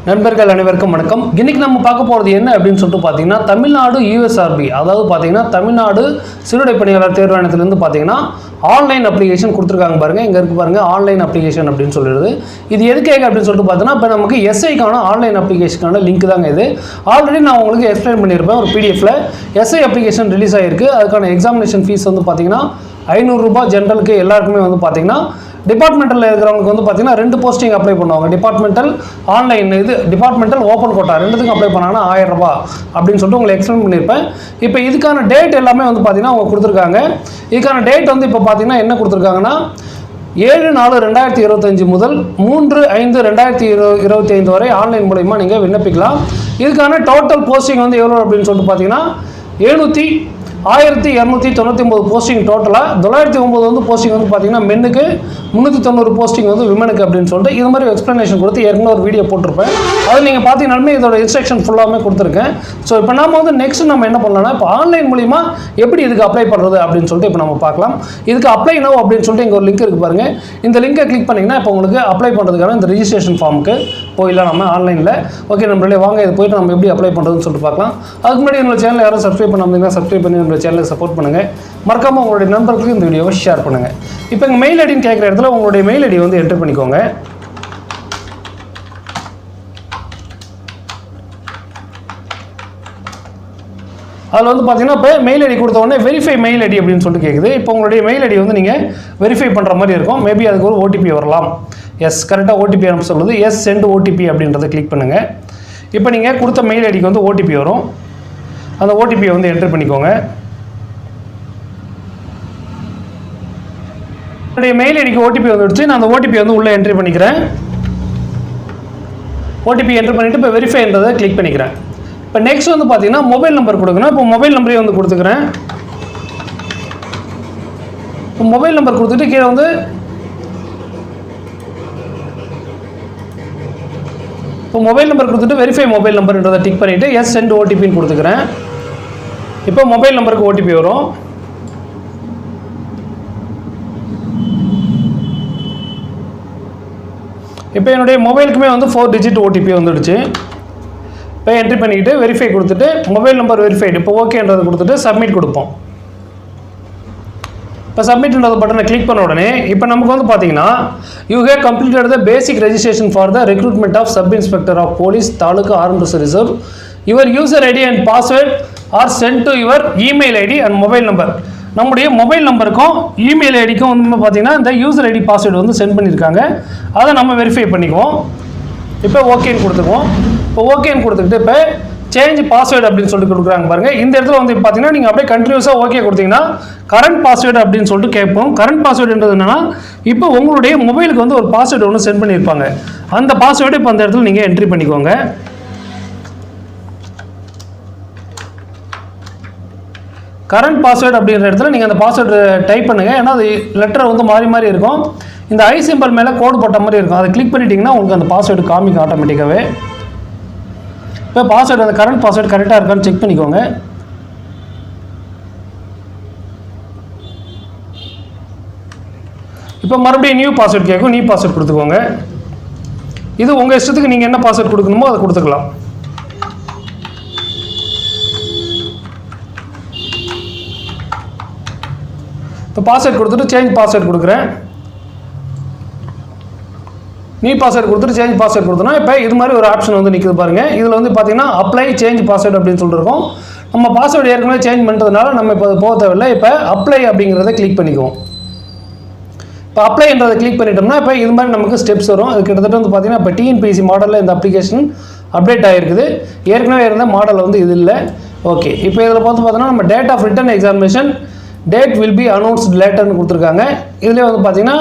நண்பர்கள் அனைவருக்கும் வணக்கம். இன்னைக்கு நம்ம பார்க்க போகிறது என்ன அப்படின்னு சொல்லிட்டு பார்த்தீங்கன்னா, தமிழ்நாடு யூஎஸ்ஆர்பி, அதாவது பார்த்தீங்கன்னா தமிழ்நாடு சிறுடை பணியாளர் தேர்வாணையத்திலேருந்து பார்த்தீங்கன்னா ஆன்லைன் அப்ளிகேஷன் கொடுத்துருக்காங்க பாருங்கள். இங்கே இருக்குது பாருங்கள், ஆன்லைன் அப்ளிகேஷன் அப்படின்னு சொல்லிடுது. இது எதுக்காக அப்படின்னு சொல்லிட்டு பார்த்தீங்கன்னா, இப்போ நமக்கு எஸ்ஐக்கான ஆன்லைன் அப்ளிகேஷனுக்கான லிங்க் தாங்க இது. ஆல்ரெடி நான் உங்களுக்கு எக்ஸ்பிளைன் பண்ணியிருப்பேன் ஒரு பிடிஎஃப்ல. எஸ்ஐ அப்ளிகேஷன் ரிலீஸ் ஆகிருக்கு. அதுக்கான எக்ஸாமினேஷன் ஃபீஸ் வந்து பார்த்தீங்கன்னா 500 ரூபாய். ஜென்ரலுக்கு எல்லாருக்குமே வந்து பார்த்தீங்கன்னா டிபார்ட்மெண்டலில் இருக்கிறவங்களுக்கு வந்து பார்த்தீங்கன்னா 2 போஸ்டிங் அப்ளை பண்ணுவாங்க. டிபார்ட்மெண்டல் ஆன்லைன், இது டிபார்ட்மெண்டல் ஓப்பன் கோட்டா, ரெண்டுத்துக்கும் அப்ளை பண்ணாங்கன்னா 1000 ரூபாய் அப்படின்னு சொல்லிட்டு உங்களுக்கு எக்ஸ்பிளைன் பண்ணியிருப்பேன். இப்போ இதுக்கான டேட் எல்லாமே வந்து பார்த்தீங்கன்னா அவங்க கொடுத்துருக்காங்க. இதுக்கான டேட் வந்து இப்போ பார்த்தீங்கன்னா என்ன கொடுத்துருக்காங்கன்னா 7/4/2025 முதல் 3/5/2025 வரை ஆன்லைன் மூலமா நீங்கள் விண்ணப்பிக்கலாம். இதுக்கான டோட்டல் போஸ்டிங் வந்து எவ்வளோ அப்படின்னு சொல்லிட்டு பார்த்தீங்கன்னா 1299 போஸ்டிங் டோட்டலாக. 909 வந்து போஸ்டிங் வந்து பார்த்தீங்கன்னா மென்னுக்கு, 390 போஸ்டிங் வந்து விமனுக்கு அப்படின்னு சொல்லிட்டு இது மாதிரி எக்ஸ்ப்ளனேஷன் கொடுத்து ஏற்கனவே ஒரு வீடியோ போட்டிருப்பேன். அது நீங்கள் பார்த்தீங்கன்னாலுமே இதோட இன்ஸ்ட்ரக்ஷன் ஃபுல்லாமே கொடுத்துருக்கேன். ஸோ இப்போ நம்ம வந்து நெக்ஸ்ட் நம்ம என்ன பண்ணலாம்னா, இப்போ ஆன்லைன் மூலிமா எப்படி இதுக்கு அப்ளை பண்ணுறது அப்படின்னு சொல்லிட்டு இப்போ நம்ம பார்க்கலாம். இதுக்கு அப்ளை நோ அப்படின்னு சொல்லிட்டு இங்கே ஒரு லிங்க் இருக்குது பாருங்கள். இந்த லிங்கை கிளிக் பண்ணிங்கன்னா இப்போ உங்களுக்கு அப்ளை பண்ணுறதுக்கான இந்த ரிஜிஸ்ட்ரேஷன் ஃபார்முக்கு போயிடலாம் நம்ம ஆன்லைனில். ஓகே நம்மளே வாங்க, இது போய்ட்டு நம்ம எப்படி அப்ளை பண்ணுறதுன்னு சொல்லிட்டு பார்க்கலாம். அதுக்கு முன்னாடி என்னோட சேனல் யாரும் சப்ஸ்கிரைப் பண்ணாமல் சப்ஸ்கிரைப் பண்ணி நம்மளோட சேனலை சப்போர்ட் பண்ணுங்கள். மறக்காமல் உங்களுடைய நண்பர்களுக்கு இந்த வீடியோவை ஷேர் பண்ணுங்கள். இப்போ எங்கள் மெயில் ஐடின்னு கேட்குற இடத்துல உங்களுடைய மெயில் ஐடி வந்து என்டர் பண்ணிக்கோங்க. அதில் வந்து பார்த்தீங்கன்னா இப்போ மெயில் ஐடி கொடுத்த உடனே வெரிஃபை மெயில் ஐடி அப்படின்னு சொல்லிட்டு கேட்குது. இப்போ உங்களுடைய மெயில் ஐடி வந்து நீங்கள் வெரிஃபை பண்ணுற மாதிரி இருக்கும். மேபி அதுக்கு ஒரு ஓடிபி வரலாம். எஸ், கரெக்டாக ஓடிபி அனுப்ப சொல்லுது. எஸ் சென்ட் ஓடிபி அப்படின்றத கிளிக் பண்ணுங்கள். இப்போ நீங்கள் கொடுத்த மெயில் ஐடிக்கு வந்து ஓடிபி வரும். அந்த ஓடிபியை வந்து என்டர் பண்ணிக்கோங்க. என்னுடைய மெயில் ஐடிக்கு ஓடிபி வந்துடுச்சு. நான் அந்த ஓடிபி வந்து உள்ளே என்ட்ரி பண்ணிக்கிறேன். ஓடிபி என்ட்ரு பண்ணிவிட்டு இப்போ வெரிஃபைன்றதை கிளிக் பண்ணிக்கிறேன். இப்போ நெக்ஸ்ட் வந்து பார்த்தீங்கன்னா மொபைல் நம்பர் கொடுக்கணும். இப்போ மொபைல் நம்பரையும் வந்து கொடுத்துக்கிறேன். இப்போ மொபைல் நம்பர் கொடுத்துட்டு கீழே வந்து இப்போ மொபைல் நம்பர் கொடுத்துட்டு வெரிஃபை மொபைல் நம்பர்ன்றதை டிக் பண்ணிவிட்டு எஸ் சென்ட் ஓடிபின்னு கொடுத்துக்கிறேன். இப்போ மொபைல் நம்பருக்கு ஓடிபி வரும். இப்போ என்னுடைய மொபைலுக்குமே வந்து 4 டிஜிட் ஓடிபி வந்துடுச்சு. இப்போ என்ட்ரி பண்ணிக்கிட்டு வெரிஃபை கொடுத்துட்டு மொபைல் நம்பர் வெரிஃபைடு, இப்போ ஓகேன்றதை கொடுத்துட்டு சப்மிட் கொடுப்போம். இப்போ சப்மிட்ன்றது பட்டனை கிளிக் பண்ண உடனே இப்போ நமக்கு வந்து பார்த்தீங்கன்னா you have completed the basic registration for the recruitment of sub inspector of police taluka armed reserve. Your user ID and password are sent to your email ID and mobile number. நம்முடைய mobile நம்பருக்கும் email ஐடிக்கும் வந்து பார்த்தீங்கன்னா இந்த user ID password வந்து sent பண்ணியிருக்காங்க. அதை நம்ம வெரிஃபை பண்ணிக்குவோம். இப்போ ஓகேன்னு கொடுத்துக்குவோம். இப்போ ஓகேன்னு கொடுத்துக்கிட்டு இப்போ சேஞ்ச் பாஸ்வேர்டு அப்படின்னு சொல்லிட்டு கொடுக்குறாங்க பாருங்கள். இந்த இடத்துல வந்து பார்த்தீங்கன்னா நீங்கள் அப்படியே கண்டினியூஸாக ஓகே கொடுத்தீங்கன்னா கரண்ட் பாஸ்வேர்டு அப்படின்னு சொல்லிட்டு கேட்போம். கரண்ட் பாஸ்வேர்டுன்றது என்னன்னா, இப்போ உங்களுடைய மொபைலுக்கு வந்து ஒரு பாஸ்வேர்டு ஒன்று சென்ட் பண்ணியிருப்பாங்க. அந்த பாஸ்வேர்டு இப்போ அந்த இடத்துல நீங்கள் என்ட்ரி பண்ணிக்கோங்க. கரண்ட் பாஸ்வேர்டு அப்படின்ற இடத்துல நீங்கள் அந்த பாஸ்வேர்டு டைப் பண்ணுங்கள். ஏன்னா அது லெட்டர் வந்து மாறி மாறி இருக்கும். இந்த ஐ சிம்பிள் மேலே கோடு போட்ட மாதிரி இருக்கும். அதை கிளிக் பண்ணிட்டீங்கன்னா உங்களுக்கு அந்த பாஸ்வேர்டு காமிக்கும் ஆட்டோமேட்டிக்காகவே. இப்போ பாஸ்வேர்டு, அந்த கரண்ட் பாஸ்வேர்டு கரெக்டாக இருக்கான்னு செக் பண்ணிக்கோங்க. இப்போ மறுபடியும் நியூ பாஸ்வேர்டு கேட்கும். நியூ பாஸ்வேர்டு கொடுத்துக்கோங்க. இது உங்கள் இஷ்டத்துக்கு நீங்கள் என்ன பாஸ்வேர்டு கொடுக்கணுமோ அதை கொடுத்துக்கலாம். இப்போ பாஸ்வேர்டு கொடுத்துட்டு சேஞ்ச் பாஸ்வேர்டு கொடுக்குறேன். நியூ பாஸ்வேர்டு கொடுத்துட்டு சேஞ்ச் பாஸ்வேர்டு கொடுத்தோன்னா இப்போ இது மாதிரி ஒரு ஆப்ஷன் வந்து நிற்குது பாருங்கள். இதில் வந்து பார்த்தீங்கன்னா அப்ளை சேஞ்ச் பாஸ்வேர்டு அப்படின்னு சொல்லிட்டு இருக்கும். நம்ம பாஸ்வேர்டு ஏற்கனவே சேஞ்ச் பண்ணுறதுனால நம்ம இப்போ போக தேவையில்லை. இப்போ அப்ளை அப்படிங்கிறத கிளிக் பண்ணிக்குவோம். இப்போ அப்ளைன்றதை கிளிக் பண்ணிட்டோம்னா இப்போ இது மாதிரி நமக்கு ஸ்டெப்ஸ் வரும். அது கிட்டத்தட்ட வந்து பார்த்தீங்கன்னா இப்போ டிஎன்பிஎஸ்சி மாடலில் இந்த அப்ளிகேஷன் அப்டேட் ஆகிருக்குது. ஏற்கனவே இருந்த மாடல் வந்து இது இல்லை. ஓகே, இப்போ இதில் பார்த்து பார்த்தோன்னா நம்ம date of written examination date will be announced லேட்டர்னு கொடுத்துருக்காங்க. இதுலேயே வந்து பார்த்தீங்கன்னா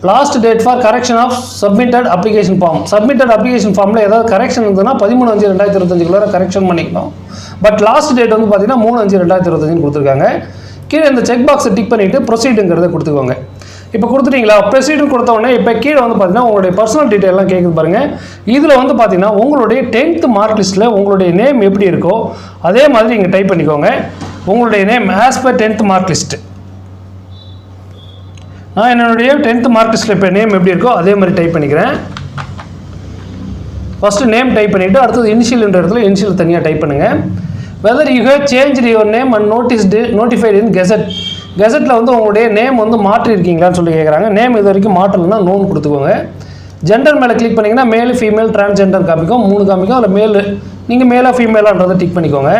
last date for correction of submitted application form. Submitted application ஃபார்மில் ஏதாவது கரெக்ஷன் இருந்ததுன்னா 13/5/2025 கரெக்ஷன் பண்ணிக்கணும். பட் லாஸ்ட் டேட் வந்து பார்த்தீங்கன்னா 3/5/2025 கொடுத்துருக்காங்க. கீழே இந்த செக் பாக்ஸை டிக் பண்ணிவிட்டு ப்ரொசீடுங்கிறத கொடுத்துக்கோங்க. இப்போ கொடுத்துட்டீங்களா? ப்ரொசீடுன்னு கொடுத்த உடனே இப்போ கீழே வந்து பார்த்தீங்கன்னா உங்களுடைய பர்சனல் டீட்டெயிலாம் கேட்குது பாருங்கள். இதில் வந்து பார்த்தீங்கன்னா உங்களுடைய 10th மார்க் லிஸ்ட்டில் உங்களுடைய நேம் எப்படி இருக்கோ அதே மாதிரி இங்கே டைப் பண்ணிக்கோங்க. உங்களுடைய name as per 10th mark list. நான் என்னுடைய 10th மார்க் லிஸ்ட்டில் இப்போ நேம் எப்படி இருக்கோ அதே மாதிரி டைப் பண்ணிக்கிறேன். ஃபஸ்ட்டு நேம் டைப் பண்ணிவிட்டு அடுத்தது இனிஷியல்ன்ற இடத்துல இனிஷியல் தனியாக டைப் பண்ணுங்கள். Whether you have change your name and notified in gazette. கெசட்டில் வந்து உங்களுடைய நேம் வந்து மாற்றிருக்கீங்களான்னு சொல்லி கேட்குறாங்க. நேம் இது வரைக்கும் மாற்றலைன்னா நோன் கொடுத்துக்கோங்க. ஜெண்டர் மேலே கிளிக் பண்ணிங்கன்னா மேல் ஃபீமேல் டிரான்ஸ்ஜெண்டர் காமிக்கும், 3 காமிக்கும். அதில் மேல் நீங்கள் மேலாக ஃபீமேலான்றதை டிக் பண்ணிக்கோங்க.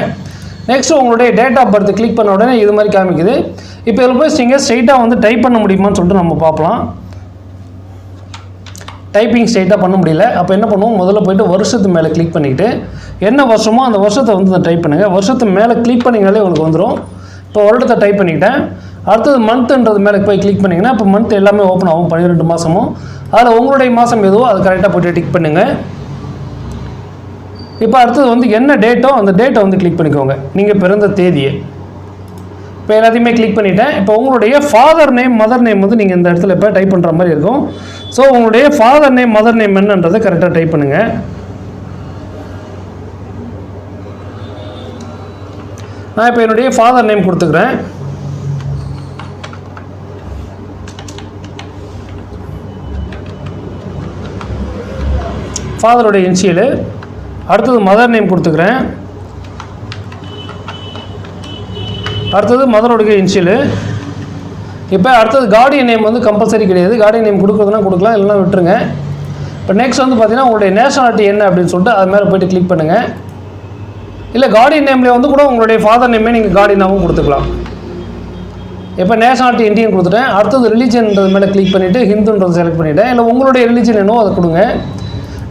நெக்ஸ்ட்டு உங்களுடைய டேட் ஆஃப் பர்த் கிளிக் பண்ண உடனே இது மாதிரி காமிக்குது. இப்போ இதில் போய் நீங்கள் ஸ்ட்ரைட்டாக வந்து டைப் பண்ண முடியுமான்னு சொல்லிட்டு நம்ம பார்க்கலாம். டைப்பிங் ஸ்ட்ரைட்டாக பண்ண முடியல. அப்போ என்ன பண்ணுவோம், முதல்ல போய்ட்டு வருஷத்து மேலே கிளிக் பண்ணிவிட்டு என்ன வருஷமோ அந்த வருஷத்தை வந்து டைப் பண்ணுங்கள். வருஷத்து மேலே கிளிக் பண்ணிங்கனாலே உங்களுக்கு வந்துடும். இப்போ வருடத்தை டைப் பண்ணிக்கிட்டேன். அடுத்தது மந்த்துன்றது மேலே போய் கிளிக் பண்ணிங்கன்னா இப்போ மந்த் எல்லாமே ஓப்பன் ஆகும், 12 மாதமும். அதில் உங்களுடைய மாதம் எதுவோ அது கரெக்டாக போய்ட்டு டிக் பண்ணுங்கள். இப்போ அடுத்தது வந்து என்ன டேட்டோ அந்த டேட்டை வந்து கிளிக் பண்ணிக்கோங்க, நீங்கள் பிறந்த தேதியை. இப்போ எல்லாத்தையுமே கிளிக் பண்ணிவிட்டேன். இப்போ உங்களுடைய ஃபாதர் நேம் மதர் நேம் வந்து நீங்கள் இந்த இடத்துல இப்போ டைப் பண்ணுற மாதிரி இருக்கும். ஸோ உங்களுடைய ஃபாதர் நேம் மதர் நேம் என்னன்றதை கரெக்டாக டைப் பண்ணுங்கள். நான் இப்போ என்னுடைய ஃபாதர் நேம் கொடுத்துக்கிறேன். ஃபாதருடைய இனிஷியலு. அடுத்தது மதர் நேம் கொடுத்துக்கிறேன். அடுத்தது மதருடைய இனிஷியலு. இப்போ அடுத்தது கார்டியன் நேம் வந்து கம்பல்சரி கிடையாது. கார்டியன் நேம் கொடுக்குறதுனா கொடுக்கலாம், இல்லைனா விட்டுருங்க. இப்போ நெக்ஸ்ட் வந்து பார்த்தீங்கன்னா உங்களுடைய நேஷனாலிட்டி என்ன அப்படின்னு சொல்லிட்டு அது மேலே போய்ட்டு கிளிக் பண்ணுங்கள். இல்லை கார்டியன் நேம்லேயே வந்து கூட உங்களுடைய ஃபாதர் நேமே நீங்கள் கார்டியனாகவும் கொடுத்துக்கலாம். இப்போ நேஷனாலிட்டி இந்தியன் கொடுத்துட்டேன். அடுத்தது ரிலீஜன்ன்றது மேலே கிளிக் பண்ணிவிட்டு ஹிந்துன்றது செலக்ட் பண்ணிவிட்டேன். இல்லை உங்களுடைய ரிலீஜன் என்னவோ அதை கொடுங்க.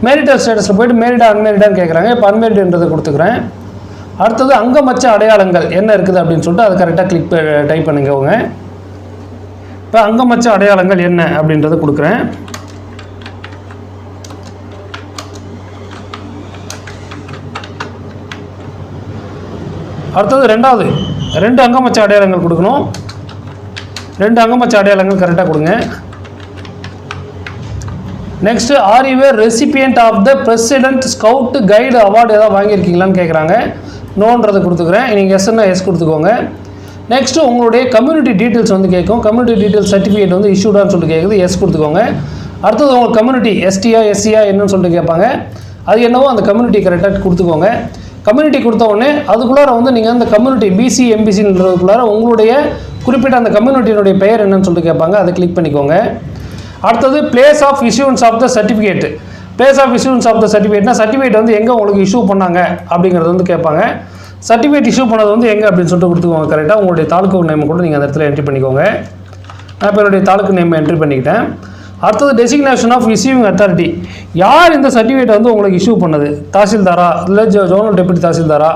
மேரிட்டல் ஸ்டேட்டஸில் போய்ட்டு மேரிடா அன்மேரிடான்னு கேட்குறாங்க. இப்போ அன்மேரிடுன்றதை கொடுத்துக்கிறேன். அடுத்தது அங்கமச்ச அடையாளங்கள் என்ன இருக்குது அப்படின்னு சொல்லிட்டு அதை கரெக்டாக டைப் பண்ணிக்கோங்க. இப்போ அங்கமச்ச அடையாளங்கள் என்ன அப்படின்றத கொடுக்குறேன். அடுத்தது 2 அங்கமச்ச அடையாளங்கள் கொடுக்கணும். 2 அங்கமச்ச அடையாளங்கள் கரெக்டாக கொடுங்க. Next are you recipient of the president scout guide award ஏதாவது வாங்கியிருக்கீங்களான்னு கேட்குறாங்க. நோன்றதை கொடுத்துக்கிறேன். நீங்கள் எஸ்ன்னா எஸ் கொடுத்துக்கோங்க. நெக்ஸ்ட்டு உங்களுடைய கம்யூனிட்டி டீட்டெயில்ஸ் வந்து கேட்கும். கம்யூனிட்டி டீட்டெயில்ஸ் சர்டிஃபிகேட் வந்து இஷ்யூடான்னு சொல்லிட்டு கேட்குது, எஸ் கொடுத்துக்கோங்க. அடுத்தது உங்கள் கம்யூனிட்டி எஸ்டியா எஸ்சியா என்னன்னு சொல்லிட்டு கேட்பாங்க. அது என்னவோ அந்த கம்யூனிட்டி கரெக்டாக கொடுத்துக்கோங்க. கம்யூனிட்டி கொடுத்த உடனே அதுக்குள்ளார வந்து நீங்கள் அந்த கம்யூனிட்டி பிசி எம்பிசின்றதுக்குள்ளார உங்களுடைய குறிப்பிட்ட அந்த கம்யூனிட்டியினுடைய பெயர் என்னன்னு சொல்லிட்டு கேட்பாங்க. அதை கிளிக் பண்ணிக்கோங்க. அடுத்தது place of issuance of the certificate. Place of issuance of the சர்டிஃபிகேட்னா சர்டிஃபிகேட் வந்து எங்கே உங்களுக்கு இஷ்யூ பண்ணாங்க அப்படிங்கிறது வந்து கேட்பாங்க. சர்டிஃபிகேட் இஷ்யூ பண்ணது வந்து எங்கே அப்படின்னு சொல்லிட்டு கொடுத்துக்கோங்க. கரெக்டாக உங்களுடைய தாலுக்கு நேம் கூட நீங்கள் அந்த இடத்துல என்ட்ரி பண்ணிக்கோங்க. நான் இப்போ என்னுடைய தாலுக்கு நேம் என்ட்ரி பண்ணிக்கிட்டேன். அடுத்தது டெசிக்னேஷன் ஆஃப் இஷ்யூவிங் அத்தாரிட்டி. யார் இந்த சர்டிஃபிகேட் வந்து உங்களுக்கு இஷ்யூ பண்ணது, தாசில்தாரா இல்லை ஜோனல் டெப்யூட்டி தாசில்தாரா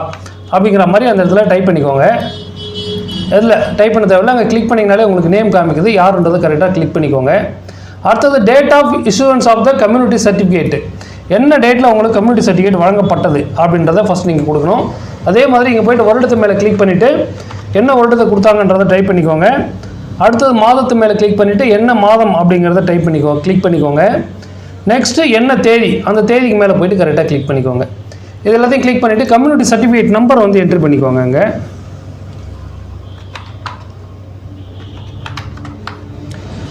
அப்படிங்கிற மாதிரி அந்த இடத்துல டைப் பண்ணிக்கோங்க. எதில் டைப் பண்ண தேவையில்லை, அங்கே கிளிக் பண்ணிங்கனாலே உங்களுக்கு நேம் காமிக்குது, யாருன்றதை கரெக்டாக கிளிக் பண்ணிக்கோங்க. அடுத்தது date of issuance of the community certificate. என்ன டேட்டில் உங்களுக்கு கம்யூனிட்டி சர்டிஃபிகேட் வழங்கப்பட்டது அப்படின்றத ஃபஸ்ட் நீங்கள் கொடுக்கணும். அதே மாதிரி இங்கே போய்ட்டு வருடத்து மேலே கிளிக் பண்ணிவிட்டு என்ன வருடத்தை கொடுத்தாங்கன்றதை டைப் பண்ணிக்கோங்க. அடுத்தது மாதத்து மேலே கிளிக் பண்ணிவிட்டு என்ன மாதம் அப்படிங்கிறத கிளிக் பண்ணிக்கோங்க. நெக்ஸ்ட்டு என்ன தேதி, அந்த தேதிக்கு மேலே போய்ட்டு கரெக்டாக கிளிக் பண்ணிக்கோங்க. இது எல்லாத்தையும் கிளிக் பண்ணிவிட்டு கம்யூனிட்டி சர்டிஃபிகேட் நம்பர் வந்து என்ட்ரி பண்ணிக்கோங்க. அங்கே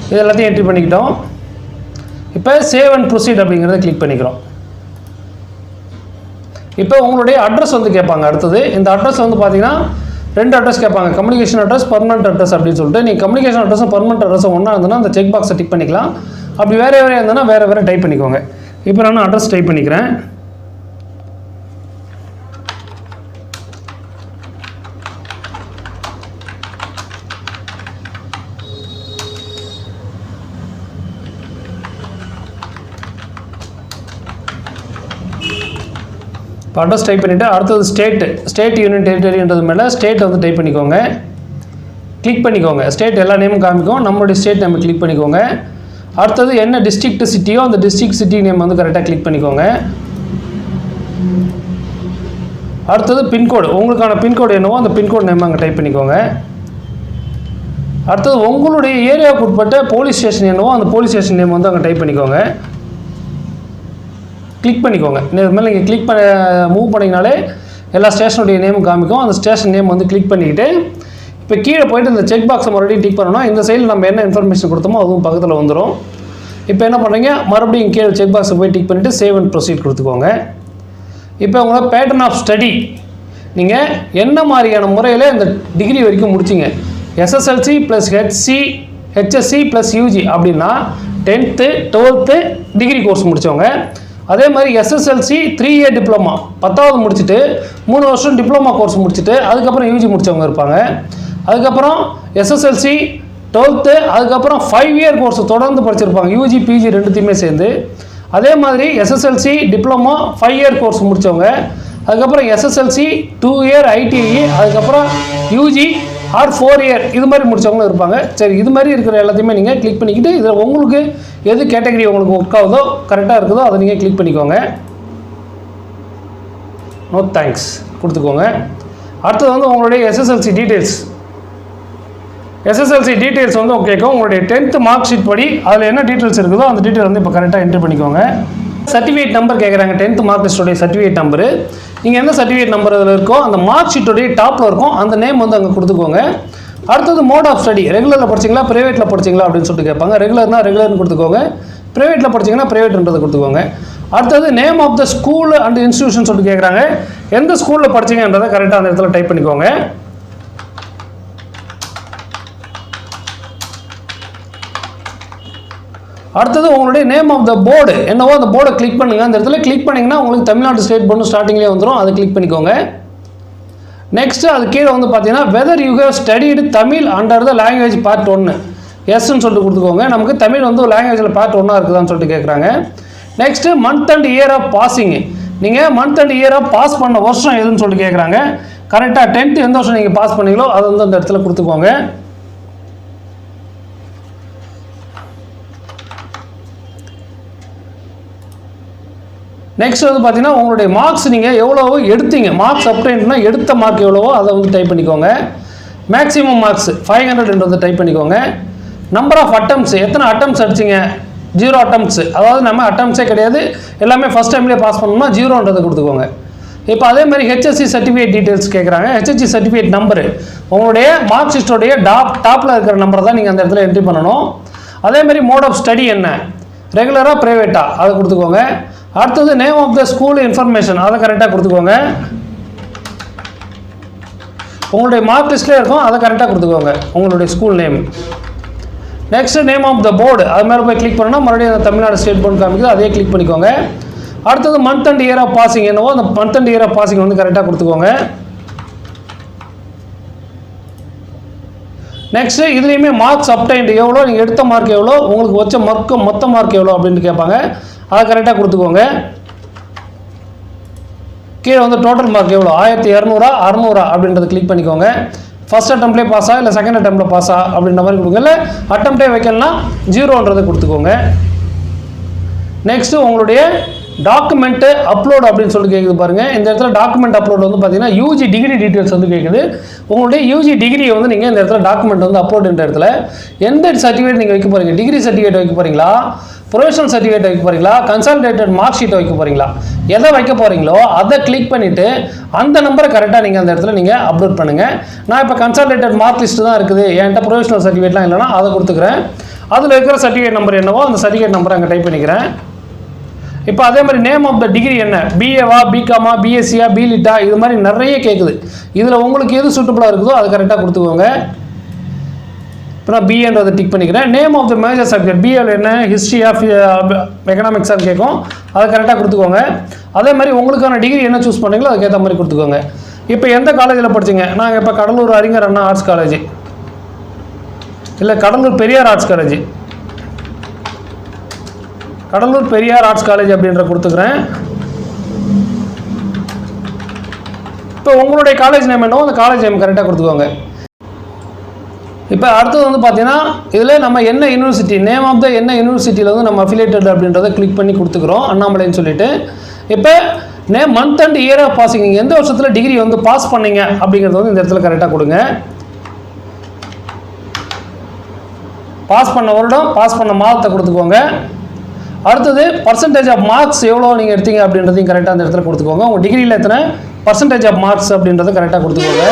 இது எல்லாத்தையும் என்ட்ரி பண்ணிக்கிட்டோம். இப்போ சேவ் அண்ட் ப்ரொசீட் அப்படிங்கிறத கிளிக் பண்ணிக்கிறோம். இப்போ உங்களுடைய அட்ரஸ் வந்து கேட்பாங்க. அடுத்தது இந்த அட்ரஸ் வந்து பார்த்தீங்கன்னா 2 அட்ரஸ் கேட்பாங்க, கம்யூனிகேஷன் அட்ரஸ், பர்மனெண்ட் அட்ரஸ் அப்படின்னு சொல்லிட்டு. நீங்கள் கம்யூனிகேஷன் அட்ரஸும் பர்மனெண்ட் அட்ரஸும் ஒன்றா இருந்ததுன்னா அந்த செக் பாக்ஸை டிக் பண்ணிக்கலாம். அப்படி வேறு இருந்ததுன்னா வேறு டைப் பண்ணிக்கோங்க. இப்போ நான் அட்ரஸ் டைப் பண்ணிக்கிறேன். இப்போ அட்ரஸ் டைப் பண்ணிவிட்டு அடுத்தது ஸ்டேட் யூனியன் டெரிட்டரின்றது மேலே ஸ்டேட் வந்து டைப் பண்ணிக்கோங்க. கிளிக் பண்ணிக்கோங்க. ஸ்டேட் எல்லா நேமும் காமிக்கும். நம்மளுடைய ஸ்டேட் நேம் கிளிக் பண்ணிக்கோங்க. அடுத்தது என்ன டிஸ்ட்ரிக்ட் சிட்டியோ அந்த டிஸ்ட்ரிக்ட் சிட்டி நேம் வந்து கரெக்டாக கிளிக் பண்ணிக்கோங்க. அடுத்தது பின்கோடு, உங்களுக்கான பின்கோடு என்னவோ அந்த பின்கோடு நேம் அங்கே டைப் பண்ணிக்கோங்க. அடுத்தது உங்களுடைய ஏரியாவுக்கு உட்பட்ட போலீஸ் ஸ்டேஷன் என்னவோ அந்த போலீஸ் ஸ்டேஷன் நேம் வந்து அங்கே டைப் பண்ணிக்கோங்க. கிளிக் பண்ணிக்கோங்க. இது மேலே நீங்கள் கிளிக் மூவ் பண்ணிங்கனாலே எல்லா ஸ்டேஷனுடைய நேமும் காமிக்கும். அந்த ஸ்டேஷன் நேம் வந்து கிளிக் பண்ணிக்கிட்டு இப்போ கீழே போய்ட்டு இந்த செக் பாக்ஸை மறுபடியும் டிக் பண்ணணும். இந்த சைடில் நம்ம என்ன இன்ஃபர்மேஷன் கொடுத்தோமோ அதுவும் பக்கத்தில் வந்துடும். இப்போ என்ன பண்ணுறீங்க, மறுபடியும் கீழே செக் பாக்ஸை போய் டிக் பண்ணிவிட்டு சேவ் அண்ட் ப்ரொசீட் கொடுத்துக்கோங்க. இப்போ உங்களோட பேட்டர்ன் ஆஃப் ஸ்டடி நீங்கள் என்ன மாதிரியான முறையில் இந்த டிகிரி வரைக்கும் முடிச்சிங்க, SSLC plus HSC plus UG அப்படின்னா 10th 12th டிகிரி கோர்ஸ் முடித்தவங்க. அதே மாதிரி எஸ்எஸ்எல்சி 3 year டிப்ளமா 10வது முடிச்சுட்டு 3 வருஷம் டிப்ளமா கோர்ஸ் முடிச்சுட்டு அதுக்கப்புறம் யூஜி முடித்தவங்க இருப்பாங்க. அதுக்கப்புறம் எஸ்எஸ்எல்சி 12th அதுக்கப்புறம் 5 year கோர்ஸ் தொடர்ந்து படிச்சிருப்பாங்க, யூஜி பிஜி ரெண்டுத்தையுமே சேர்ந்து. அதே மாதிரி எஸ்எஸ்எல்சி டிப்ளமா 5 year கோர்ஸ் முடித்தவங்க, அதுக்கப்புறம் எஸ்எஸ்எல்சி 2 year ஐடிஐ, அதுக்கப்புறம் யூஜி ஆர் 4 year இது மாதிரி முடித்தவங்களும் இருப்பாங்க. சரி, இது மாதிரி இருக்கிற எல்லாத்தையுமே நீங்கள் கிளிக் பண்ணிக்கிட்டு இதில் உங்களுக்கு எது கேட்டகரி உங்களுக்கு ஒர்க் ஆகுதோ கரெக்டாக இருக்குதோ அதை நீங்கள் கிளிக் பண்ணிக்கோங்க. நோ தேங்க்ஸ் கொடுத்துக்கோங்க. அடுத்தது வந்து உங்களுடைய எஸ்எஸ்எல்சி டீட்டெயில்ஸ் வந்து கேட்கும். உங்களுடைய 10th மார்க் ஷீட் படி அதில் என்ன டீட்டெயில்ஸ் இருக்குதோ அந்த டீட்டெயில் வந்து இப்போ கரெக்டாக என்ட்ரி பண்ணிக்கோங்க. சர்டிஃபிகேட் நம்பர் கேட்குறாங்க, 10th மார்க் லிஸ்டோடைய சர்டிஃபிகேட் நம்பரு. நீங்கள் எந்த சர்டிஃபிகேட் நம்பர் அதில் இருக்கோ அந்த மார்க் ஷீட்டோடைய டாப்பில் இருக்கும், அந்த நேம் வந்து அங்கே கொடுத்துக்கோங்க. அடுத்தது மோட் ஆஃப் ஸ்டடி, ரெகுலரில் படிச்சிங்களா ப்ரைவேட்டில் படிச்சிங்களா அப்படின்னு சொல்லிட்டு கேட்பாங்க. ரெகுலர்னா ரெகுலர்னு கொடுத்துக்கோங்க, ப்ரைவேட்டில் படிச்சிங்கன்னா ப்ரைவேட்ன்றதை கொடுத்துக்கோங்க. அடுத்தது name of the school and institution சொல்லிட்டு கேட்குறாங்க, எந்த ஸ்கூலில் படிச்சிங்கன்றதை கரெக்டாக அந்த இடத்துல டைப் பண்ணிக்கோங்க. அடுத்தது உங்களுடைய நேம் ஆஃப் த போர்டு என்னவோ அந்த போர்டை கிளிக் பண்ணுங்கள். அந்த இடத்துல கிளிக் பண்ணிங்கன்னா உங்களுக்கு தமிழ்நாடு ஸ்டேட் போர்டு ஸ்டார்டிங்லேயே வந்துடும், அதை கிளிக் பண்ணிக்கோங்க. நெக்ஸ்ட்டு அது கீழே வந்து பார்த்தீங்கன்னா weather you have studied Tamil under the language part 1 எஸ்ன்னு சொல்லிட்டு கொடுத்துக்கோங்க. நமக்கு தமிழ் வந்து லாங்குவேஜில் பார்ட் 1 இருக்குதான்னு சொல்லிட்டு கேட்குறாங்க. Next month and year of passing, நீங்கள் month and year of pass பண்ண வருஷம் எதுன்னு சொல்லிட்டு கேட்குறாங்க. கரெக்டாக 10th எந்த வருஷம் நீங்கள் பாஸ் பண்ணீங்களோ அதை வந்து அந்த இடத்துல கொடுத்துக்கோங்க. நெக்ஸ்ட் வந்து பார்த்தீங்கன்னா உங்களுடைய மார்க்ஸ் நீங்கள் எவ்வளவோ எடுத்தீங்க, மார்க்ஸ் அப்டைன்னா எடுத்த மார்க் எவ்வளவோ அதை வந்து டைப் பண்ணிக்கோங்க. மேக்ஸிமம் மார்க்ஸ் 500 வந்து டைப் பண்ணிக்கோங்க. நம்பர் ஆஃப் அட்டம்ப்ட்ஸ், எத்தனை அட்டம்ப்ட்ஸ் அடிச்சிங்க, 0 attempts, அதாவது நம்ம அட்டம்ப்ட்ஸே கிடையாது, எல்லாமே ஃபஸ்ட் டைம்லேயே பாஸ் பண்ணணும்னா 0ன்றதை கொடுத்துக்கோங்க. இப்போ அதே மாதிரி ஹெச்எஸ்சி சர்டிஃபிகேட் டீட்டெயில்ஸ் கேட்குறாங்க. ஹெச்எஸ்சி சர்டிஃபிகேட் நம்பரு உங்களுடைய மார்க் ஷீட்டோடைய டாப்பில் இருக்கிற நம்பரை தான் நீங்கள் அந்த இடத்துல என்ட்ரி பண்ணணும். அதே மாதிரி மோட் ஆஃப் ஸ்டடி என்ன, ரெகுலராக ப்ரைவேட்டாக அதை கொடுத்துக்கோங்க. அடுத்தது name of the school information அதை கரெக்டாக கொடுத்துக்கோங்க. உங்களுடைய மார்க் லிஸ்ட்லேயே இருக்கும், அதை கரெக்டாக கொடுத்துக்கோங்க உங்களுடைய school name. Next name of the board அது மேலே போய் கிளிக் பண்ணால் மறுபடியும் தமிழ்நாடு ஸ்டேட் போர்டு காமிக்குது, அதே கிளிக் பண்ணிக்கோங்க. அடுத்தது month and year of passing என்னவோ அந்த month and year of passing வந்து கரெக்டாக கொடுத்துக்கோங்க. நெக்ஸ்ட்டு இதுலேயுமே மார்க்ஸ் அப்டைன்டு எவ்வளோ, நீங்கள் எடுத்த மார்க் எவ்வளோ, உங்களுக்கு வச்ச மொத்த மார்க் எவ்வளோ அப்படின்ட்டு கேட்பாங்க, அதை கரெக்டாக கொடுத்துக்கோங்க. கீழே வந்து டோட்டல் மார்க் எவ்வளோ, 1200 600 அப்படின்றத கிளிக் பண்ணிக்கோங்க. ஃபஸ்ட் அட்டம்ப்ட்லேயே பாஸா இல்லை செகண்ட் அட்டம்ப்டில் பாஸா அப்படின்ற மாதிரி கொடுங்க. இல்லை அட்டம்ப்டே வைக்கலன்னா 0ன்றதை கொடுத்துக்கோங்க. நெக்ஸ்ட்டு உங்களுடைய டாக்குமெண்ட்டு அப்லோட் அப்படின்னு சொல்லி கேட்குது பாருங்கள். இந்த இடத்துல டாக்குமெண்ட் அப்லோட் வந்து பார்த்தீங்கன்னா யூஜி டிகிரி டீட்டெயில்ஸ் வந்து கேட்குது. உங்களுடைய யூஜி டிகிரியை வந்து நீங்கள் இந்த இடத்துல டாக்குமெண்ட் வந்து அப்லோட் என்ற இடத்துல எந்த சர்டிஃபிகேட் நீங்கள் வைக்க போகிறீங்க, டிகிரி சர்டிஃபிகேட் வைக்க போகிறீங்களா, ப்ரொஃபஷனல் சர்டிஃபிகேட் வைக்க போகிறீங்களா, கன்சாலிடேட்டட் மார்க் ஷீட்டை வைக்க போகிறீங்களா, எதை வைக்க போகிறீங்களோ அதை கிளிக் பண்ணிவிட்டு அந்த நம்பரை கரெக்டாக நீங்கள் அந்த இடத்துல நீங்கள் அப்லோட் பண்ணுங்கள். நான் இப்போ கன்சாலிடேட்டட் மார்க் லிஸ்ட்டு தான் இருக்குது, என்கிட்ட ப்ரொஃபஷனல் சர்டிஃபிகேட்லாம் இல்லைனா அதை கொடுத்துக்கிறேன். அதில் இருக்கிற சர்டிஃபிகேட் நம்பர் என்னவோ அந்த சர்டிஃபிகேட் நம்பரை அங்கே டைப் பண்ணிக்கிறேன். இப்போ அதே மாதிரி நேம் ஆஃப் த டிகிரி என்ன, பிஏவா, பிகாமா, பிஎஸ்சியா, பிலிட்டா, இது மாதிரி நிறைய கேட்குது. இதில் உங்களுக்கு எது சூட்டபுளாக இருக்குதோ அதை கரெக்டாக கொடுத்துக்கோங்க. இப்போ நான் பிஏன்றதை டிக் பண்ணிக்கிறேன். Name of the major subject, பிஏவில் என்ன, ஹிஸ்ட்ரி ஆஃப் எக்கனாமிக்ஸான்னு கேட்கும், அதை கரெக்டாக கொடுத்துக்கோங்க. அதே மாதிரி உங்களுக்கான டிகிரி என்ன சூஸ் பண்ணுறீங்களோ அதுக்கேற்ற மாதிரி கொடுத்துக்கோங்க. இப்போ எந்த காலேஜில் படிச்சிங்க, நாங்கள் இப்போ கடலூர் அறிஞர் அண்ணா ஆர்ட்ஸ் காலேஜ், இல்லை Cuddalore Periyar arts college, Cuddalore Periyar arts college அப்படின்ற கொடுத்துக்கிறேன். இப்போ உங்களுடைய காலேஜ் நேம் என்னவோ அந்த காலேஜ் நேம் கரெக்டாக கொடுத்துக்கோங்க. இப்போ அடுத்தது வந்து பார்த்தீங்கன்னா இதில் நம்ம என்ன யூனிவர்சிட்டி, நேம் ஆஃப் த என்ன யூனிவர்சிட்டியில் வந்து நம்ம அஃபிலியேட்டட் அப்படின்றத கிளிக் பண்ணி கொடுத்துக்கிறோம், அண்ணாமலைன்னு சொல்லிட்டு. இப்போ month and year of passing, நீங்கள் எந்த வருஷத்தில் டிகிரி வந்து பாஸ் பண்ணீங்க அப்படிங்கிறது வந்து இந்த இடத்துல கரெக்டாக கொடுங்க. பாஸ் பண்ண வருடம், பாஸ் பண்ண மாதத்தை கொடுத்துக்கோங்க. அடுத்தது பர்சன்டேஜ் ஆஃப் மார்க்ஸ் எவ்வளோ நீங்கள் எடுத்தீங்க அப்படின்றதையும் கரெக்டாக அந்த இடத்துல கொடுத்துக்கோங்க. உங்கள் டிகிரியில் எத்தனை பர்சன்டேஜ் ஆஃப் மார்க்ஸ் அப்படின்றத கரெக்டாக கொடுத்துக்கோங்க.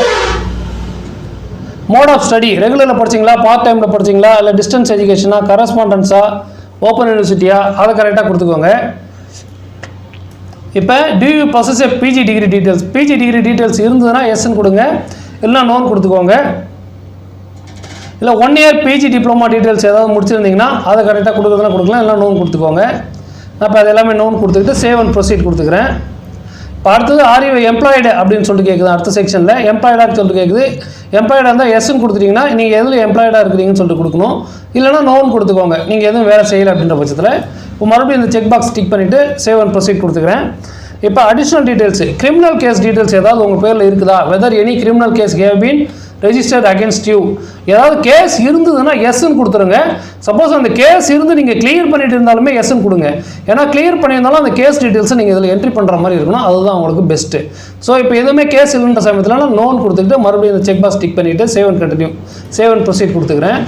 மோட் ஆஃப் ஸ்டடி, ரெகுலரில் படிச்சிங்களா, பார்ட் டைமில் படிச்சிங்களா, இல்லை டிஸ்டன்ஸ் எஜுகேஷனா, கரஸ்பாண்டன்ஸா, ஓப்பன் யூனிவர்சிட்டியா, அதை கரெக்டாக கொடுத்துக்கோங்க. இப்போ do you possess a PG degree details, PG degree details இருந்ததுன்னா எஸ்ன்னு கொடுங்க, இல்லைனா நோன் கொடுத்துக்கோங்க. இல்லை 1 year பிஜி டிப்ளமா டீட்டெயில்ஸ் ஏதாவது முடிச்சிருந்தீங்கன்னா அதை கரெக்டாக கொடுக்குறதுனா கொடுக்கலாம், இல்லை நோன் கொடுத்துக்கோங்க. இப்போ அது எல்லாமே நோன் கொடுத்துக்கிட்டு சேவ் அண்ட் ப்ரொசீட் கொடுத்துக்கிறேன். இப்போ அடுத்தது ஆர் யூ எம்ப்ளாய்டு அப்படின்னு சொல்லிட்டு கேட்குது. அடுத்த செக்ஷனில் எம்ப்ளாய்டாக சொல்லிட்டு கேட்குது. எம்ப்ளாய்டாக இருந்தால் எஸ்ன்னு கொடுத்துட்டிங்கன்னா நீங்கள் எதில் எம்ப்ளாய்டாக இருக்கிறீங்கன்னு சொல்லிட்டு கொடுக்கணும், இல்லைனா நோன் கொடுத்துக்கோங்க நீங்கள் எதுவும் வேலை செய்யலை அப்படின்ற பட்சத்தில். இப்போ மறுபடியும் இந்த செக் பாக்ஸ் டிக் பண்ணிவிட்டு சேவ் அண்ட் ப்ரொசீட் கொடுத்துக்கிறேன். இப்போ additional details, criminal case details ஏதாவது உங்கள் பேரில் இருக்குதா, whether any criminal case have been registered against you, ஏதாவது கேஸ் இருந்ததுன்னா எஸ்ன்னு கொடுத்துருங்க. சப்போஸ் அந்த கேஸ் இருந்து நீங்கள் கிளியர் பண்ணிட்டு இருந்தாலுமே எஸ்ன்னு கொடுங்க. ஏன்னா கிளியர் பண்ணியிருந்தாலும் அந்த கேஸ் டீட்டெயில்ஸை நீங்கள் இதில் என்ட்ரி பண்ணுற மாதிரி இருக்கணும், அதுதான் உங்களுக்கு பெஸ்ட்டு. ஸோ இப்போ எதுவுமே கேஸ் இல்லைன்ற சமயத்தில் நோன் கொடுத்துக்கிட்டு மறுபடியும் இந்த செக் பாக்ஸ் டிக் பண்ணிவிட்டு save and continue, save and proceed கொடுத்துக்கிறேன்.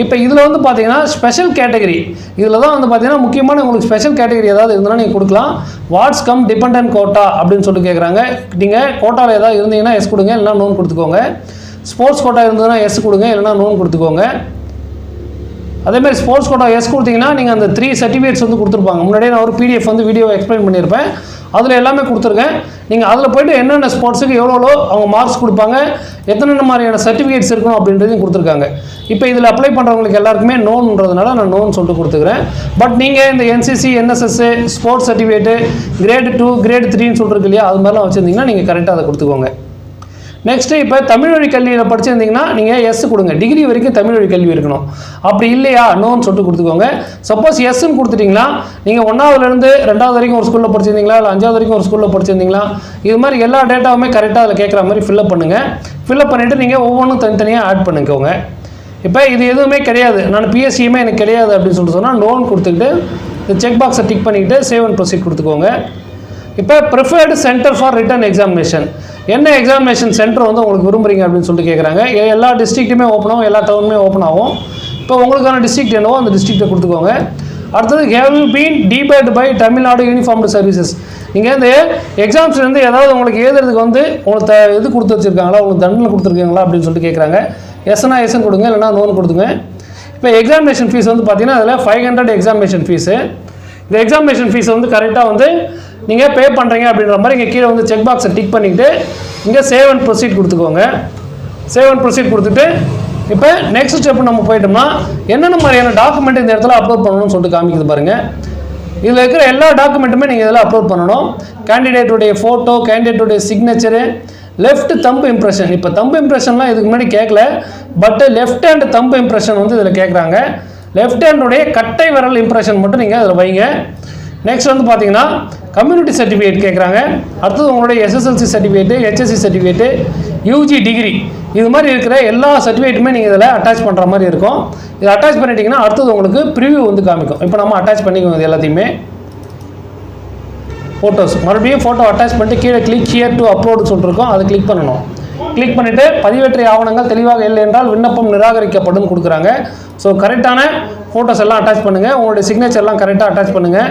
இப்போ இதில் வந்து பார்த்தீங்கன்னா ஸ்பெஷல் கேட்டகரி, இதில் தான் வந்து பார்த்தீங்கன்னா முக்கியமான உங்களுக்கு ஸ்பெஷல் கேட்டகரி ஏதாவது இருந்ததுன்னா நீங்கள் கொடுக்கலாம். வாட்ஸ் கம் டிபெண்டன்ட் கோட்டா அப்படின்னு சொல்லிட்டு கேட்குறாங்க. நீங்கள் கோட்டாவில் ஏதாவது இருந்தீங்கன்னா எஸ் கொடுங்க, இல்லைனா நோன் கொடுத்துக்கோங்க. ஸ்போர்ட்ஸ் கோட்டா இருந்ததுன்னா எஸ் கொடுங்க, இல்லைனா நோன் கொடுத்துக்கோங்க. அதேமாதிரி ஸ்போர்ட்ஸ் கோட்டா எஸ் கொடுத்தீங்கன்னா நீங்கள் அந்த 3 சர்டிஃபிகேட்ஸ் வந்து கொடுத்துருப்பாங்க. முன்னாடியே நான் ஒரு பிடிஎஃப் வந்து வீடியோ எக்ஸ்பிளைன் பண்ணியிருப்பேன், அதில் எல்லாமே கொடுத்துருக்கேன். நீங்கள் அதில் போய்ட்டு என்னென்ன ஸ்போர்ட்ஸுக்கு எவ்வளோ அவங்க மார்க்ஸ் கொடுப்பாங்க, எத்தனை மாதிரியான சர்டிஃபிகேட்ஸ் இருக்கணும் அப்படின்றதையும் கொடுத்துருக்காங்க. இப்போ இதில் அப்ளை பண்ணுறவங்களுக்கு எல்லாருக்குமே நோன்றதுனால நான் நோன் சொல்லிட்டு கொடுத்துக்கிறேன். பட் நீங்கள் இந்த NCC, NSS, sports certificate grade 2, grade 3ன்னு சொல்லிருக்கு இல்லையா, அது மாதிரிலாம் வச்சுருந்தீங்கன்னா நீங்கள் கரெக்டாக அதை கொடுத்துக்கோங்க. நெக்ஸ்ட்டு இப்போ தமிழ் வழி கல்வியில் படிச்சிருந்தீங்கன்னா நீங்கள் எஸ் கொடுங்க, டிகிரி வரைக்கும் தமிழ் வழி கல்வி இருக்கணும். அப்படி இல்லையா நோன்னு சொல்லிட்டு கொடுத்துக்கோங்க. சப்போஸ் எஸ்ன்னு கொடுத்துட்டிங்கன்னா நீங்கள் 1ஆவதுலேருந்து 2ஆவது வரைக்கும் ஒரு ஸ்கூலில் படிச்சிருந்தீங்களா, இல்லை 5ஆவது வரைக்கும் ஒரு ஸ்கூலில் படிச்சிருந்தீங்களா, இது மாதிரி எல்லா டேட்டாவுமே கரெக்டாக அதில் கேட்குற மாதிரி ஃபில்அப் பண்ணுங்கள். ஃபில்அப் பண்ணிவிட்டு நீங்கள் ஒவ்வொன்றும் தனித்தனியாக ஆட் பண்ணிக்கோங்க. இப்போ இது எதுவுமே கிடையாது, நான் பிஎஸ்சியுமே எனக்கு கிடையாது அப்படின்னு சொல்லிட்டு சொன்னால் நோன் கொடுத்துக்கிட்டு இந்த செக் பாக்ஸை டிக் பண்ணிக்கிட்டு சேவ் அண்ட் ப்ரொசீட் கொடுத்துக்கோங்க. இப்போ preferred centre for return examination, என்ன எக்ஸாமினேஷன் சென்டர் வந்து உங்களுக்கு விரும்புகிறீங்க அப்படின்னு சொல்லிட்டு கேட்குறாங்க. எல்லா டிஸ்ட்ரிக்ட்டுமே ஓப்பன் ஆகும், எல்லா டவுனுமே ஓப்பன் ஆகும். இப்போ உங்களுக்கான டிஸ்ட்ரிக்ட் என்னவோ அந்த டிஸ்ட்ரிக்ட்டை கொடுத்துக்கோங்க. அடுத்தது have you been debarred by Tamil Nadu uniformed services, நீங்கள் இந்த எக்ஸாம்ஸ்லேருந்து ஏதாவது உங்களுக்கு எழுதுறதுக்கு வந்து உங்களுக்கு இது கொடுத்து வச்சுருக்காங்களா, உங்களுக்கு தண்டனை கொடுத்துருக்காங்களா அப்படின்னு சொல்லிட்டு கேட்குறாங்க. எஸ்னா எஸ்ன்னு கொடுங்க, இல்லைனா நோன் கொடுத்துங்க. இப்போ எக்ஸாமினேஷன் ஃபீஸ் வந்து பார்த்தீங்கன்னா அதில் 500 எக்ஸாமினேஷன் ஃபீஸு. இந்த எக்ஸாமினேஷன் ஃபீஸ் வந்து கரெக்டாக வந்து நீங்கள் பே பண்ணுறீங்க அப்படின்ற மாதிரி இங்கே கீழே வந்து செக் பாக்ஸை டிக் பண்ணிவிட்டு இங்கே சேவ் அண்ட் ப்ரொசீட் கொடுத்துக்கோங்க. சேவ் அண்ட் ப்ரொசீட் கொடுத்துட்டு இப்போ நெக்ஸ்ட் ஸ்டெப் நம்ம போயிட்டோம்னா என்னென்ன மாதிரியான டாக்குமெண்ட் இந்த இடத்துல அப்லோட் பண்ணணும்னு சொல்லிட்டு காமிக்குது பாருங்கள். இதில் இருக்கிற எல்லா டாக்குமெண்ட்டுமே நீங்கள் இதில் அப்லோட் பண்ணணும். கேண்டிடேட்டுடைய ஃபோட்டோ, கேண்டிடேட்டுடைய சிக்னேச்சரு, லெஃப்ட் தம்பு இம்ப்ரெஷன். இப்போ தம்பு இம்ப்ரெஷன்லாம் இதுக்கு முன்னாடி கேட்கல, but left hand thumb impression வந்து இதில் கேட்குறாங்க. லெஃப்ட் ஹேண்டுடைய கட்டை விரல் இம்ப்ரெஷன் மட்டும் நீங்கள் அதில் வைங்க. நெக்ஸ்ட் வந்து பார்த்தீங்கன்னா கம்யூனிட்டி சர்டிஃபிகேட் கேட்குறாங்க. அடுத்தது உங்களுடைய SSLC certificate, HSC certificate, UG degree, இது மாதிரி இருக்கிற எல்லா சர்டிஃபிகேட்டுமே நீங்கள் இதில் அட்டாச் பண்ணுற மாதிரி இருக்கும். இதை அட்டாச் பண்ணிட்டீங்கன்னா அடுத்தது உங்களுக்கு ப்ரிவியூ வந்து காமிக்கும். இப்போ நம்ம அட்டாச் பண்ணிக்கோங்க இது எல்லாத்தையுமே. ஃபோட்டோஸ் மறுபடியும் ஃபோட்டோ அட்டாச் பண்ணிட்டு கீழே கிளிக் ஹியர் டு அப்லோடு சொல்லிருக்கோம், அதை கிளிக் பண்ணணும். கிளிக் பண்ணிவிட்டு பதிவேற்றை ஆவணங்கள் தெளிவாக இல்லை என்றால் விண்ணப்பம் நிராகரிக்கப்படும் கொடுக்குறாங்க. ஸோ கரெக்டான ஃபோட்டோஸ் எல்லாம் அட்டாச் பண்ணுங்கள், உங்களுடைய சிக்னேச்சர்லாம் கரெக்டாக அட்டாச் பண்ணுங்கள்.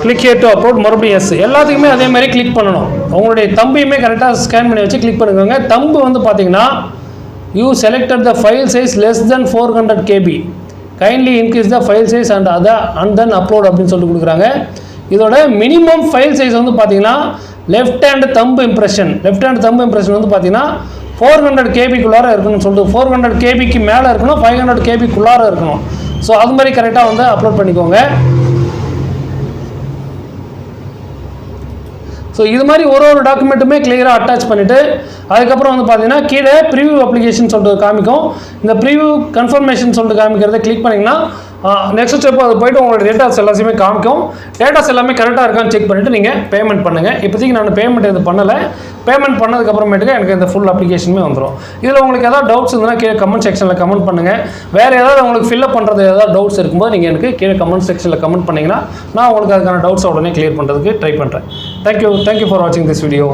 கிளிக் ஹியர் டு அப்லோட், மறுபடியும் எஸ். எல்லாத்துக்குமே அதே மாதிரி கிளிக் பண்ணணும். உங்களுடைய தம்பையுமே கரெக்டாக ஸ்கேன் பண்ணி வச்சு கிளிக் பண்ணுங்க. தம்பு வந்து பார்த்தீங்கன்னா you selected the file size less than 400 KB, kindly increase the file size and then upload அப்படின்னு சொல்லிட்டு கொடுக்குறாங்க. இதோட மினிமம் ஃபைல் சைஸ் வந்து பார்த்தீங்கன்னா லெஃப்ட் ஹேண்ட் தம்பு இம்ப்ரெஷன் வந்து பார்த்தீங்கன்னா 400 KBக்குள்ளார இருக்கணும்னு சொல்லிட்டு 400 KBக்கு மேலே இருக்கணும், 500 KBக்குள்ளார இருக்கணும். ஸோ அது மாதிரி கரெக்டாக வந்து அப்லோட் பண்ணிக்கோங்க. ஸோ இது மாதிரி ஒரு டாக்குமெண்ட்டுமே கிளியராக அட்டாச் பண்ணிவிட்டு அதுக்கப்புறம் வந்து பார்த்தீங்கன்னா கீழே ப்ரிவியூ அப்ளிகேஷன் சொல்லிட்டு காமிக்கும். இந்த ப்ரிவியூ கன்ஃபர்மேஷன் சொல்லிட்டு காமிக்கிறத கிளிக் பண்ணிங்கன்னா நெக்ஸ்ட் ஸ்டெப் அது போய்ட்டு உங்களோட டேட்டாஸ் எல்லாத்தையுமே காமிக்கும். டேட்டாஸ் எல்லாமே கரெக்டாக இருக்கான்னு செக் பண்ணிவிட்டு நீங்கள் பேமெண்ட் பண்ணுங்கள். இப்போதைக்கு நான் பேமெண்ட் எது பண்ணலை. பேமெண்ட் பண்ணதுக்கப்புறமேட்டுக்கு எனக்கு இந்த ஃபுல் அப்ளிகேஷனுமே வந்துடும். இதில் உங்களுக்கு ஏதாவது டவுட்ஸ் இருந்தால் கீழே கமெண்ட் செக்ஷனில் கமெண்ட் பண்ணுங்கள். வேறு ஏதாவது உங்களுக்கு ஃபில்அப் பண்ணுறது ஏதாவது டவுட்ஸ் இருக்கும்போது நீங்கள் எனக்கு கீழே கமெண்ட் செக்ஷனில் கமெண்ட் பண்ணிங்கன்னா நான் உங்களுக்கு அதுக்கான டவுட்ஸை உடனே கிளியர் பண்ணுறதுக்கு ட்ரை பண்ணுறேன். தேங்க்யூ ஃபார் வாட்சிங் திஸ் வீடியோ.